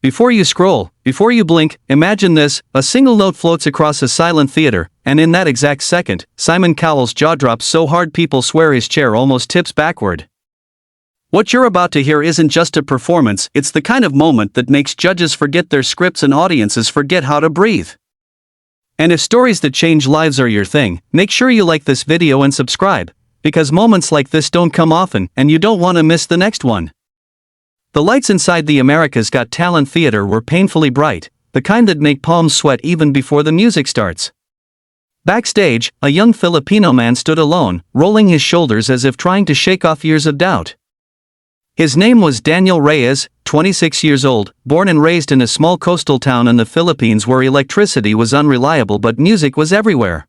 Before you scroll, before you blink, imagine this: a single note floats across a silent theater, and in that exact second, Simon Cowell's jaw drops so hard people swear his chair almost tips backward. What you're about to hear isn't just a performance, it's the kind of moment that makes judges forget their scripts and audiences forget how to breathe. And if stories that change lives are your thing, make sure you like this video and subscribe, because moments like this don't come often, and you don't want to miss the next one. The lights inside the America's Got Talent theater were painfully bright, the kind that make palms sweat even before the music starts. Backstage, a young Filipino man stood alone, rolling his shoulders as if trying to shake off years of doubt. His name was Daniel Reyes, 26 years old, born and raised in a small coastal town in the Philippines where electricity was unreliable but music was everywhere.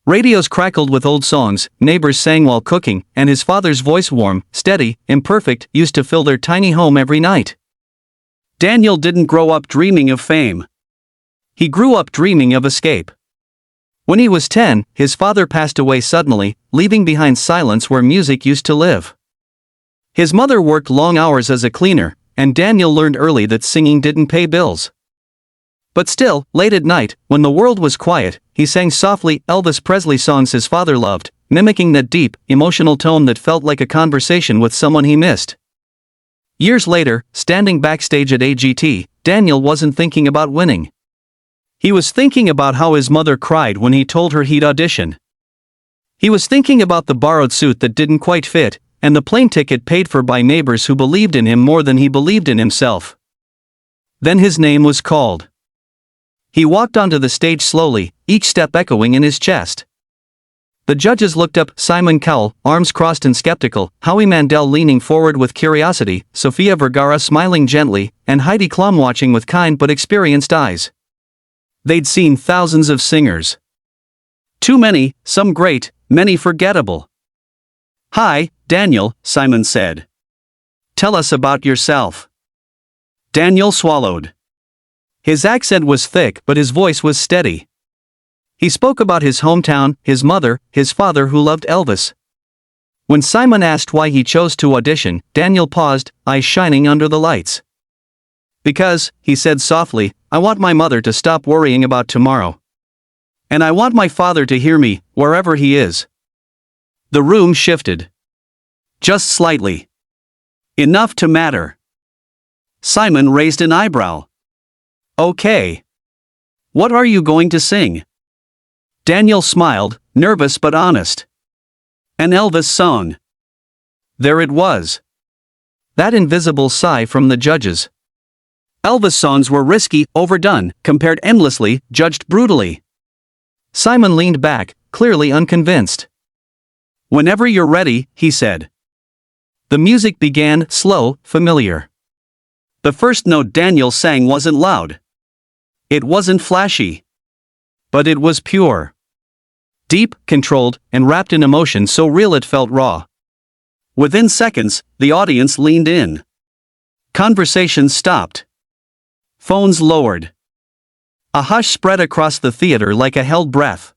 Radios crackled with old songs, neighbors sang while cooking, and his father's voice, warm, steady, imperfect, used to fill their tiny home every night. Daniel didn't grow up dreaming of fame. He grew up dreaming of escape. When he was 10, his father passed away suddenly, leaving behind silence where music used to live. His mother worked long hours as a cleaner, and Daniel learned early that singing didn't pay bills. But still, late at night, when the world was quiet, he sang softly Elvis Presley songs his father loved, mimicking that deep, emotional tone that felt like a conversation with someone he missed. Years later, standing backstage at AGT, Daniel wasn't thinking about winning. He was thinking about how his mother cried when he told her he'd audition. He was thinking about the borrowed suit that didn't quite fit, and the plane ticket paid for by neighbors who believed in him more than he believed in himself. Then his name was called. He walked onto the stage slowly, each step echoing in his chest. The judges looked up: Simon Cowell, arms crossed and skeptical, Howie Mandel leaning forward with curiosity, Sofia Vergara smiling gently, and Heidi Klum watching with kind but experienced eyes. They'd seen thousands of singers. Too many, some great, many forgettable. "Hi, Daniel," Simon said. "Tell us about yourself." Daniel swallowed. His accent was thick but his voice was steady. He spoke about his hometown, his mother, his father who loved Elvis. When Simon asked why he chose to audition, Daniel paused, eyes shining under the lights. "Because," he said softly, "I want my mother to stop worrying about tomorrow. And I want my father to hear me, wherever he is." The room shifted. Just slightly. Enough to matter. Simon raised an eyebrow. "Okay. What are you going to sing?" Daniel smiled, nervous but honest. "An Elvis song." There it was. That invisible sigh from the judges. Elvis songs were risky, overdone, compared endlessly, judged brutally. Simon leaned back, clearly unconvinced. "Whenever you're ready," he said. The music began, slow, familiar. The first note Daniel sang wasn't loud. It wasn't flashy. But it was pure. Deep, controlled, and wrapped in emotion so real it felt raw. Within seconds, the audience leaned in. Conversations stopped. Phones lowered. A hush spread across the theater like a held breath.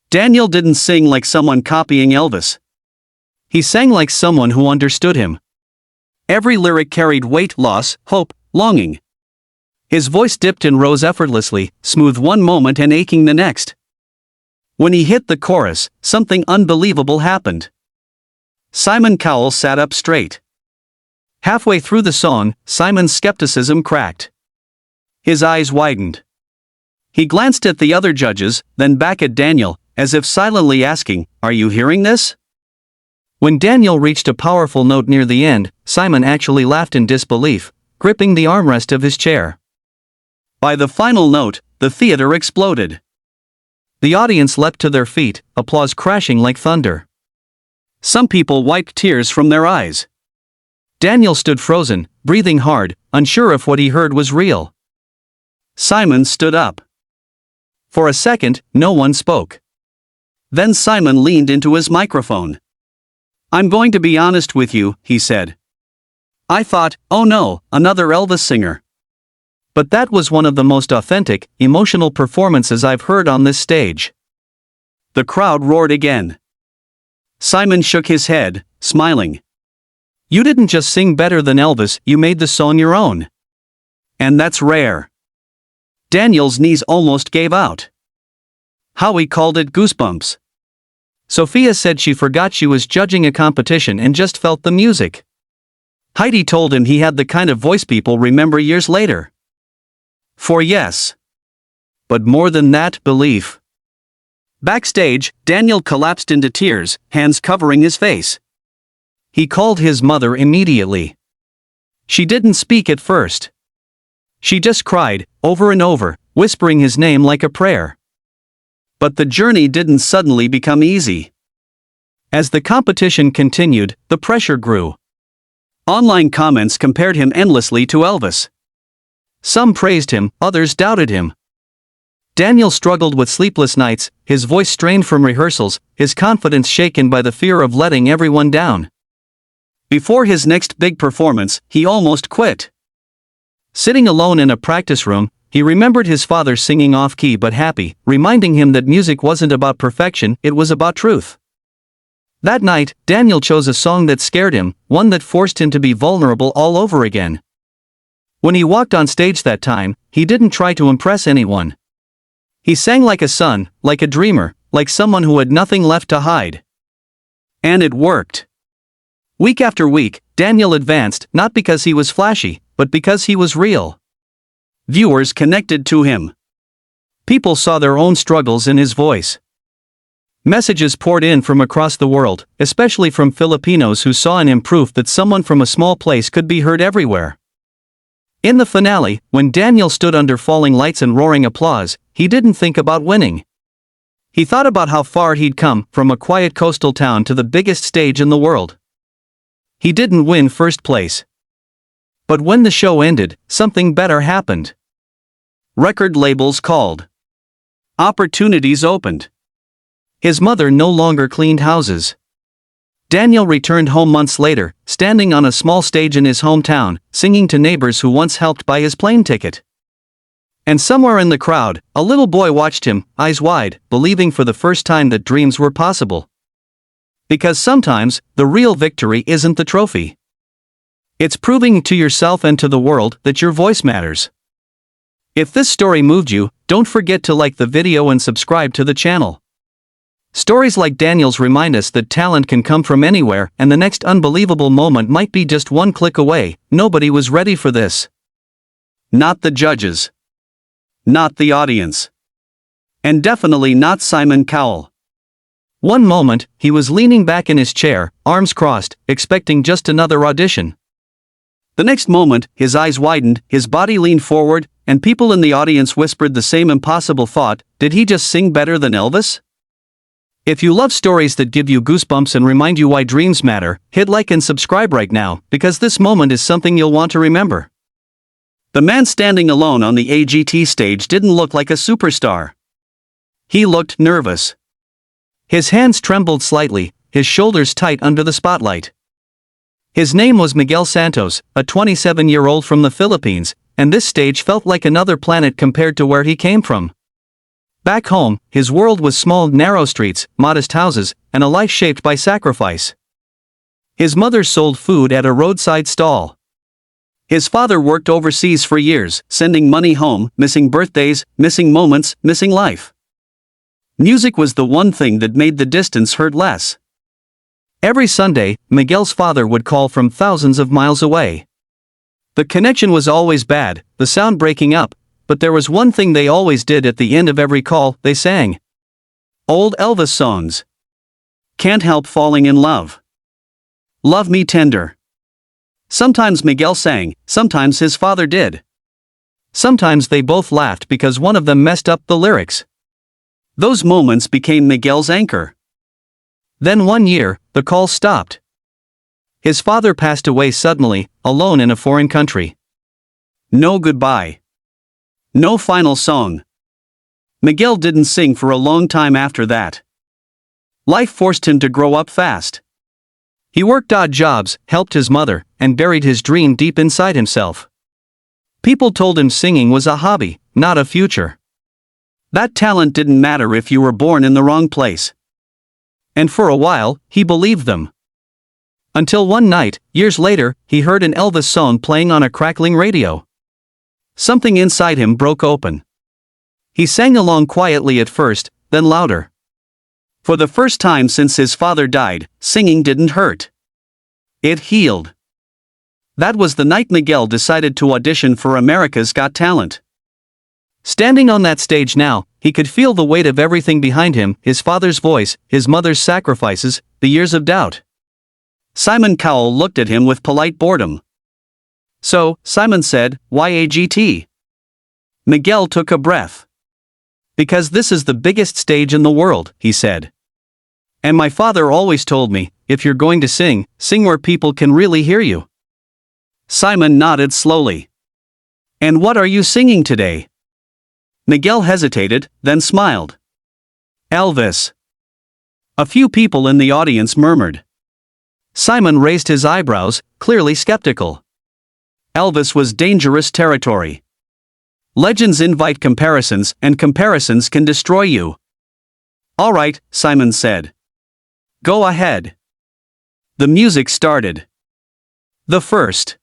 Daniel didn't sing like someone copying Elvis. He sang like someone who understood him. Every lyric carried weight, loss, hope, longing. His voice dipped and rose effortlessly, smooth one moment and aching the next. When he hit the chorus, something unbelievable happened. Simon Cowell sat up straight. Halfway through the song, Simon's skepticism cracked. His eyes widened. He glanced at the other judges, then back at Daniel, as if silently asking, "Are you hearing this?" When Daniel reached a powerful note near the end, Simon actually laughed in disbelief, gripping the armrest of his chair. By the final note, the theater exploded. The audience leapt to their feet, applause crashing like thunder. Some people wiped tears from their eyes. Daniel stood frozen, breathing hard, unsure if what he heard was real. Simon stood up. For a second, no one spoke. Then Simon leaned into his microphone. "I'm going to be honest with you," he said. "I thought, oh no, another Elvis singer." But that was one of the most authentic, emotional performances I've heard on this stage. The crowd roared again. Simon shook his head, smiling. "You didn't just sing better than Elvis, you made the song your own." And that's rare. Daniel's knees almost gave out. Howie called it goosebumps. Sophia said she forgot she was judging a competition and just felt the music. Heidi told him he had the kind of voice people remember years later. For yes. But more than that, belief. Backstage, Daniel collapsed into tears, hands covering his face. He called his mother immediately. She didn't speak at first. She just cried, over and over, whispering his name like a prayer. But the journey didn't suddenly become easy. As the competition continued, the pressure grew. Online comments compared him endlessly to Elvis. Some praised him, others doubted him. Daniel struggled with sleepless nights, his voice strained from rehearsals, his confidence shaken by the fear of letting everyone down. Before his next big performance, he almost quit. Sitting alone in a practice room, he remembered his father singing off-key but happy, reminding him that music wasn't about perfection, it was about truth. That night, Daniel chose a song that scared him, one that forced him to be vulnerable all over again. When he walked on stage that time, he didn't try to impress anyone. He sang like a son, like a dreamer, like someone who had nothing left to hide. And it worked. Week after week, Daniel advanced, not because he was flashy, but because he was real. Viewers connected to him. People saw their own struggles in his voice. Messages poured in from across the world, especially from Filipinos who saw in him proof that someone from a small place could be heard everywhere. In the finale, when Daniel stood under falling lights and roaring applause, he didn't think about winning. He thought about how far he'd come, from a quiet coastal town to the biggest stage in the world. He didn't win first place. But when the show ended, something better happened. Record labels called. Opportunities opened. His mother no longer cleaned houses. Daniel returned home months later, standing on a small stage in his hometown, singing to neighbors who once helped buy his plane ticket. And somewhere in the crowd, a little boy watched him, eyes wide, believing for the first time that dreams were possible. Because sometimes, the real victory isn't the trophy. It's proving to yourself and to the world that your voice matters. If this story moved you, don't forget to like the video and subscribe to the channel. Stories like Daniel's remind us that talent can come from anywhere, and the next unbelievable moment might be just one click away. Nobody was ready for this. Not the judges. Not the audience. And definitely not Simon Cowell. One moment, he was leaning back in his chair, arms crossed, expecting just another audition. The next moment, his eyes widened, his body leaned forward, and people in the audience whispered the same impossible thought: did he just sing better than Elvis? If you love stories that give you goosebumps and remind you why dreams matter, hit like and subscribe right now, because this moment is something you'll want to remember. The man standing alone on the AGT stage didn't look like a superstar. He looked nervous. His hands trembled slightly, his shoulders tight under the spotlight. His name was Miguel Santos, a 27-year-old from the Philippines, and this stage felt like another planet compared to where he came from. Back home, his world was small, narrow streets, modest houses, and a life shaped by sacrifice. His mother sold food at a roadside stall. His father worked overseas for years, sending money home, missing birthdays, missing moments, missing life. Music was the one thing that made the distance hurt less. Every Sunday, Miguel's father would call from thousands of miles away. The connection was always bad, the sound breaking up, but there was one thing they always did at the end of every call: they sang old Elvis songs. Can't Help Falling in Love. Love Me Tender. Sometimes Miguel sang, sometimes his father did. Sometimes they both laughed because one of them messed up the lyrics. Those moments became Miguel's anchor. Then one year, the call stopped. His father passed away suddenly, alone in a foreign country. No goodbye. No final song. Miguel didn't sing for a long time after that. Life forced him to grow up fast. He worked odd jobs, helped his mother, and buried his dream deep inside himself. People told him singing was a hobby, not a future. That talent didn't matter if you were born in the wrong place. And for a while, he believed them. Until one night, years later, he heard an Elvis song playing on a crackling radio. Something inside him broke open. He sang along quietly at first, then louder. For the first time since his father died, singing didn't hurt. It healed. That was the night Miguel decided to audition for America's Got Talent. Standing on that stage now, he could feel the weight of everything behind him, his father's voice, his mother's sacrifices, the years of doubt. Simon Cowell looked at him with polite boredom. So, Simon said, why AGT? Miguel took a breath. Because this is the biggest stage in the world, he said. And my father always told me, if you're going to sing, sing where people can really hear you. Simon nodded slowly. And what are you singing today? Miguel hesitated, then smiled. Elvis. A few people in the audience murmured. Simon raised his eyebrows, clearly skeptical. Elvis was dangerous territory. Legends invite comparisons, and comparisons can destroy you. All right, Simon said. Go ahead. The music started. The first.